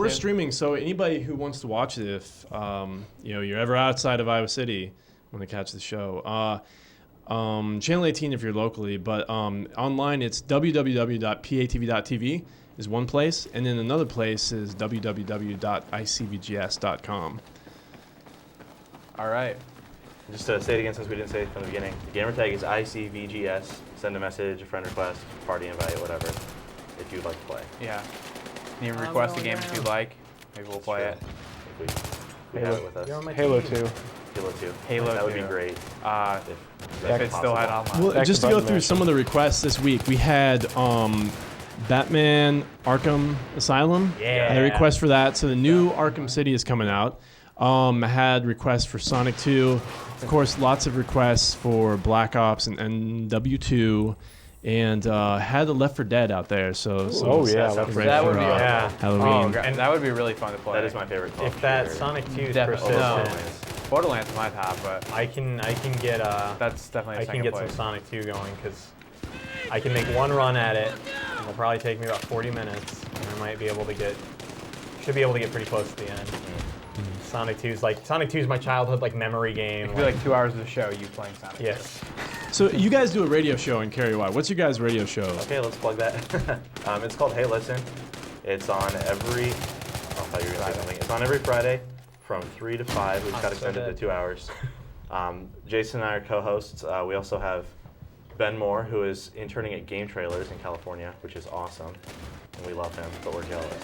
we're streaming, so anybody who wants to watch it, if you're ever outside of Iowa City, want to catch the show, channel 18 if you're locally, but online it's www.patv.tv is one place, and then another place is www.icvgs.com. All right. Just to say it again since we didn't say it from the beginning, the gamer tag is ICVGS. Send a message, a friend request, party invite, whatever, if you'd like to play. Yeah. You request a game if you'd like. Maybe we'll play it. If we have it with us. Halo 2. Halo 2. Halo that would 2. be great. If it still had online. Well, just to go through some of the requests this week, we had Batman Arkham Asylum. Yeah. I had a request for that. So the new Arkham City is coming out. I had requests for Sonic 2. Of course, lots of requests for Black Ops and W2. And had the Left 4 Dead out there. So Left 4 right That for, would be Halloween. and that would be really fun to play. That is my favorite Call of If that Duty. Sonic 2 is Definitely. persistent, Borderlands is my top, but I can get that's definitely a I can second get place. some Sonic 2 going because I can make one run at it. It'll probably take me about 40 minutes, and I might be able to should be able to get pretty close to the end. Sonic 2 is my childhood memory game. It could be like 2 hours of the show, you playing Sonic. Yes. So you guys do a radio show in Cary Y. What's your guys' radio show? Okay, let's plug that. It's called Hey Listen. It's on every. I'll tell you something. It's on every Friday from 3 to 5. We just got extended to 2 hours. Jason and I are co-hosts. We also have Ben Moore, who is interning at Game Trailers in California, which is awesome, and we love him, but we're jealous.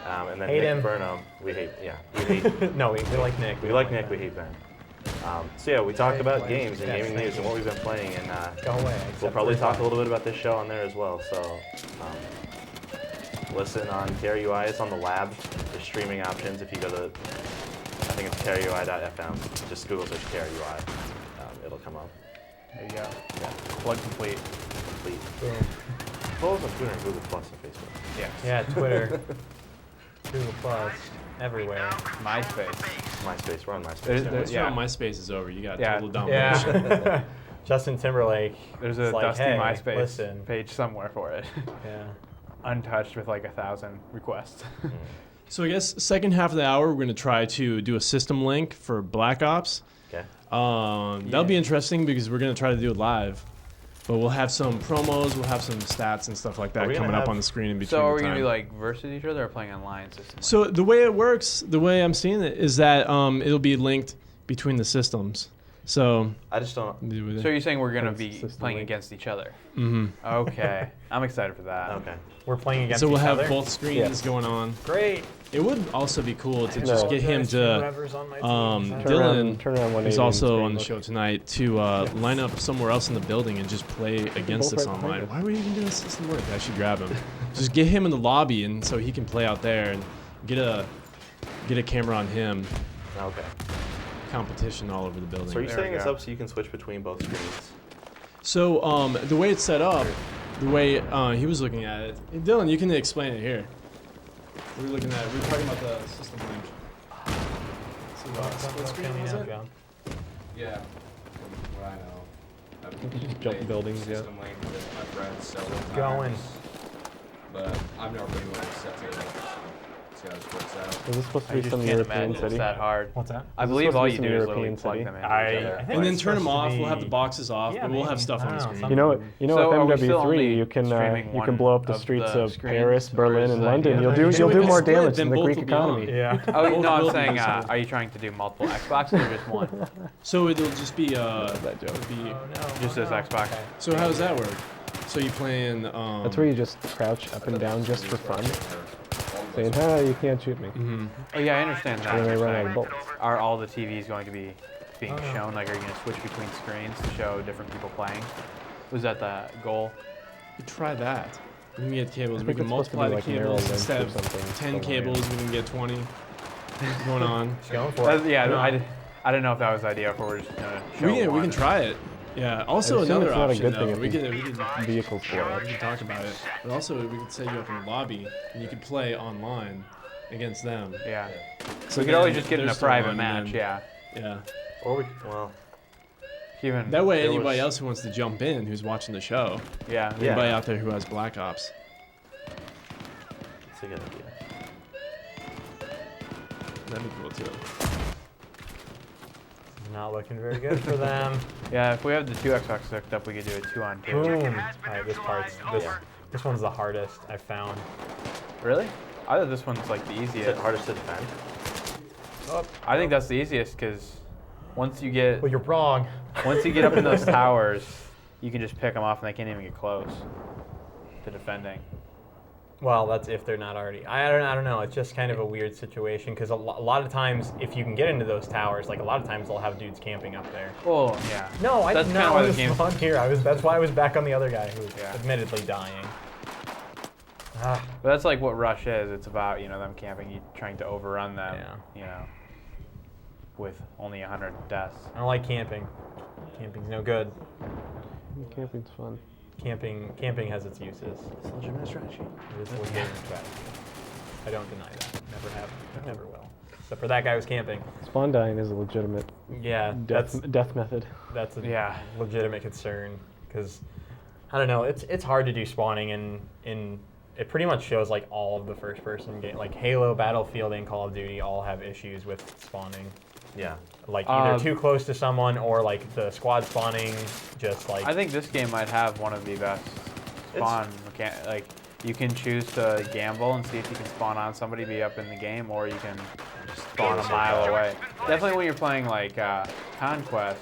And then Hate Nick him. Burnham, we hate. No, we like Nick. We like Nick. We hate Ben. So yeah, we talked about Why? games and Yes, gaming thank news and you. what we've been playing, and Go away. we'll except probably for talk a fun. little bit about this show on there as well. So listen on KRUI. It's on the lab. There's streaming options if you go to, I think it's krui.fm. Just Google search KRUI. It'll come up. There you go. Yeah, Plug complete. complete. Boom. Follow us on Twitter and Google Plus and Facebook. Yeah. Yeah, Twitter, Google Plus, everywhere. MySpace. MySpace. We're on MySpace. There's- Yeah. yeah. MySpace is over. You got Yeah. total domination. Yeah. Justin Timberlake. There's a is like, dusty hey, MySpace listen. page somewhere for it. Yeah. Untouched with like 1,000 requests. So I guess second half of the hour, we're going to try to do a system link for Black Ops. Okay. That'll be interesting because we're going to try to do it live. But we'll have some promos, we'll have some stats and stuff like that we gonna coming up have- on the screen in between So are the we gonna time. be like versus each other or playing online system? So the way it works, the way I'm seeing it, is that it'll be linked between the systems. So I just don't. So you're saying we're gonna That's be system playing link. against each other? mhm. Okay, I'm excited for that. Okay. We're playing against So we'll each have other. both screens going on. Great. It would also be cool to No. just get him to Whoever's on my team. Dylan, turn around 180 who's and also screen on the look. show tonight, to line up somewhere else in the building and just play against both us right online. behind Why are we even doing system work? I should grab him. Just get him in the lobby and so he can play out there and get a camera on him. Okay. Competition all over the building. So are you There we setting this go. up so you can switch between both screens? So the way it's set up, the way he was looking at it, hey, Dylan, you can explain it here. We're talking about the system link. So, what screen was it? Yeah, from what I know. I've Just played jump buildings, yeah. System Link with my friends several times. Going. But I've never really wanted to set it up. See how this works out. Is this supposed to I be just some can't European imagine city? it's that hard. What's that? I Is this believe supposed all to you be do some is literally European plug city? them into I each other. think And then it's turn them supposed off. to We'll have the be- boxes off, Yeah, but we'll have maybe. stuff I on the don't know, screen. some- You know, So are we still with only MW3, you can streaming blow up the one of streets the of screens, Paris, or Berlin, is and the London. idea You'll that- do So you'll if do it's more split, damage then than the both Greek will be on. economy. Yeah. Oh Both no, I'm will saying, be disabled. are you trying to do multiple Xboxes or just one? So it'll just be That joke. it'll be. Just as Xbox. Okay. So how does that work? So you playing? That's where you just crouch up and down just for fun, saying, "Ha, you can't shoot me." Mhm. Oh yeah, I understand that. And then they run out Saying, of bullets. Are all the TVs going to be being Oh, no. shown? Like, are you going to switch between screens to show different people playing? Was that the goal? We try that. We can get cables. I We think can it's supposed to be multiply the like narrow cables length instead or of something. 10 Somewhere. cables. We can get 20 going on. Just going for it. Yeah, No. I didn't know if that was the idea, if we're just going to show We one. can try it. Yeah. Also I assume another it's not a option good though. thing if We the could Vehicles blow up. we can talk about it. But also we could set you up in the lobby and you could play online against them. Yeah. So We could always then just get in they're a still private on, match, and yeah. Yeah. Or well, Even That way There anybody was- else who wants to jump in who's watching the show, yeah. Yeah. anybody out there who has Black Ops. it's a good idea. That'd be cool too. Not looking very good for them. Yeah, if we have the 2 Xbox hooked up, we could do a 2-on-2. Boom. All right, this one's the hardest I've found. Really? I thought this one's like the Is it easiest. hardest to defend? I think that's the easiest because once you get Well, you're wrong. once you get up in those towers, you can just pick them off and they can't even get close to defending. Well, that's if they're not already. I don't know. It's just kind of a weird situation because a lot of times, if you can get into those towers, like a lot of times they'll have dudes camping up there. Well, yeah. No, I That's did kinda not why the want to game- spawn here. That's why I was back on the other guy who was Yeah. admittedly dying. Ah, But that's like what Rush is. It's about, you know, them camping, you trying to overrun them, Yeah. you know, with only 100 deaths. I don't like camping. Camping's no good. Camping's fun. Camping has its uses. It's a legitimate strategy. It is a legitimate strategy. I don't deny that. Never have. Never will. Except for that guy who's camping. Spawn dying is a legitimate Yeah, death method. that's a Yeah. legitimate concern because I don't know. It's hard to do spawning in it pretty much shows like all of the first person game like Halo, Battlefield, and Call of Duty all have issues with spawning. Yeah. Like either too close to someone or like the squad spawning just like I think this game might have one of the best spawn like you can choose to gamble and see if you can spawn on somebody, be up in the game, or you can just spawn a mile away. Definitely when you're playing like Conquest,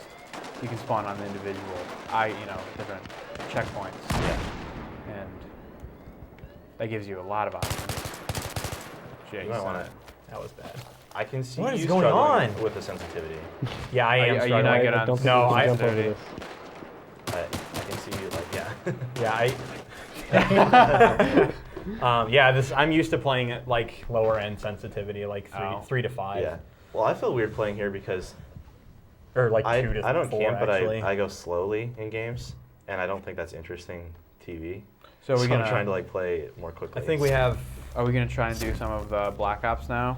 you can spawn on the individual, different checkpoints. Yeah. And that gives you a lot of options. You might want to. that was bad. I can see What is you going struggling on? with the sensitivity. Yeah, I am Are you struggling. not I good on don't think No, we can I- jump over Dirty. this. I can see you like, yeah. Yeah, I'm used to playing at like lower end sensitivity, like three to 5. Yeah. Well, I feel weird playing here because Or like I 2 to 4. don't camp, but actually. I go slowly in games, and I don't think that's interesting TV. So we're I'm gonna trying to like play more quickly. I think we have Are we gonna try and do some of the Black Ops now?